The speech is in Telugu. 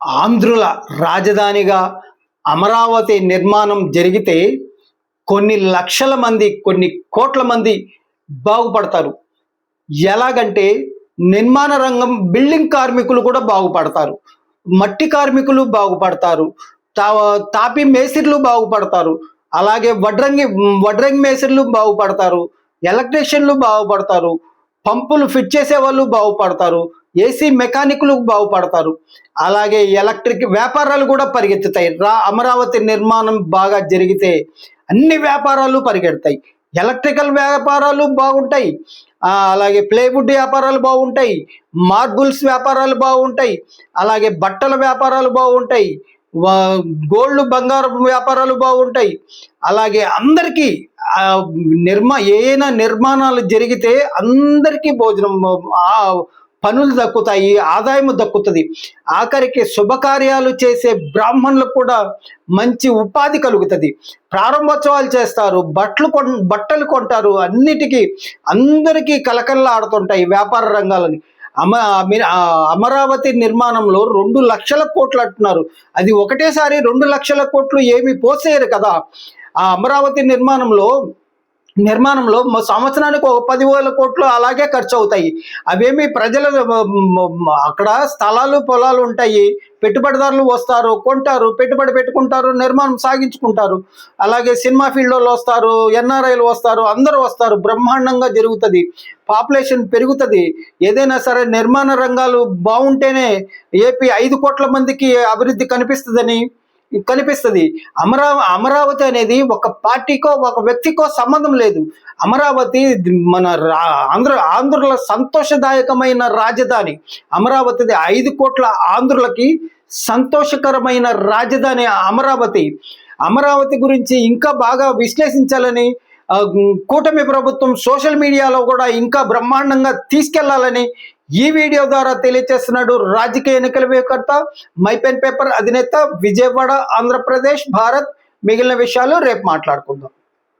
ఆంధ్రుల రాజధానిగా అమరావతి నిర్మాణం జరిగితే కొన్ని లక్షల మంది, కొన్ని కోట్ల మంది బాగుపడతారు. ఎలాగంటే నిర్మాణ రంగం, బిల్డింగ్ కార్మికులు కూడా బాగుపడతారు, మట్టి కార్మికులు బాగుపడతారు, తాపీ మేస్త్రీలు బాగుపడతారు, అలాగే వడ్రంగి మేస్త్రీలు బాగుపడతారు, ఎలక్ట్రీషియన్లు బాగుపడతారు, పంపులు ఫిట్ చేసే వాళ్ళు బాగుపడతారు, ఏసీ మెకానిక్లు బాగుపడతారు, అలాగే ఎలక్ట్రిక్ వ్యాపారాలు కూడా పరిగెత్తుతాయి. అమరావతి నిర్మాణం బాగా జరిగితే అన్ని వ్యాపారాలు పరిగెడతాయి. ఎలక్ట్రికల్ వ్యాపారాలు బాగుంటాయి, అలాగే ప్లేవుడ్ వ్యాపారాలు బాగుంటాయి, మార్బుల్స్ వ్యాపారాలు బాగుంటాయి, అలాగే బట్టల వ్యాపారాలు బాగుంటాయి, గోల్డ్ బంగారం వ్యాపారాలు బాగుంటాయి. అలాగే అందరికీ ఏదైనా నిర్మాణాలు జరిగితే అందరికీ భోజనం, పనులు దక్కుతాయి, ఆదాయం దక్కుతుంది. ఆఖరికి శుభకార్యాలు చేసే బ్రాహ్మణులకు కూడా మంచి ఉపాధి కలుగుతుంది. ప్రారంభోత్సవాలు చేస్తారు, బట్టలు కొంటారు, అన్నిటికీ అందరికీ కలకల్లాడుతుంటాయి వ్యాపార రంగాలని. అమరావతి నిర్మాణంలో 2 లక్షల కోట్లు అంటున్నారు. అది ఒకటేసారి 2 లక్షల కోట్లు ఏమి పోసేయరు కదా. ఆ అమరావతి నిర్మాణంలో సంవత్సరానికి ఒక 10,000 కోట్లు అలాగే ఖర్చు అవుతాయి. అవేమి ప్రజల అక్కడ స్థలాలు పొలాలు ఉంటాయి, పెట్టుబడిదారులు వస్తారు, కొంటారు, పెట్టుబడి పెట్టుకుంటారు, నిర్మాణం సాగించుకుంటారు. అలాగే సినిమా ఫీల్డ్ వాళ్ళు వస్తారు, ఎన్ఆర్ఐలు వస్తారు, అందరూ వస్తారు, బ్రహ్మాండంగా జరుగుతుంది, పాపులేషన్ పెరుగుతుంది. ఏదైనా సరే నిర్మాణ రంగాలు బాగుంటేనే ఏపీ 5 కోట్ల మందికి అభివృద్ధి కనిపిస్తుంది. అమరావతి అనేది ఒక పార్టీకో ఒక వ్యక్తికో సంబంధం లేదు. అమరావతి మన ఆంధ్రుల సంతోషదాయకమైన రాజధాని. అమరావతి 5 కోట్ల ఆంధ్రులకి సంతోషకరమైన రాజధాని అమరావతి గురించి ఇంకా బాగా విశ్లేషించాలని కూటమి ప్రభుత్వం సోషల్ మీడియాలో కూడా ఇంకా బ్రహ్మాండంగా తీసుకెళ్లాలని ఈ వీడియో ద్వారా తెలియజేస్తున్నాడు రాజకీయ ఎన్నికల వ్యూహకర్త, మై పెన్ పేపర్ అధినేత, విజయవాడ, ఆంధ్రప్రదేశ్, భారత్. మిగిలిన విషయాలు రేపు మాట్లాడుకుందాం.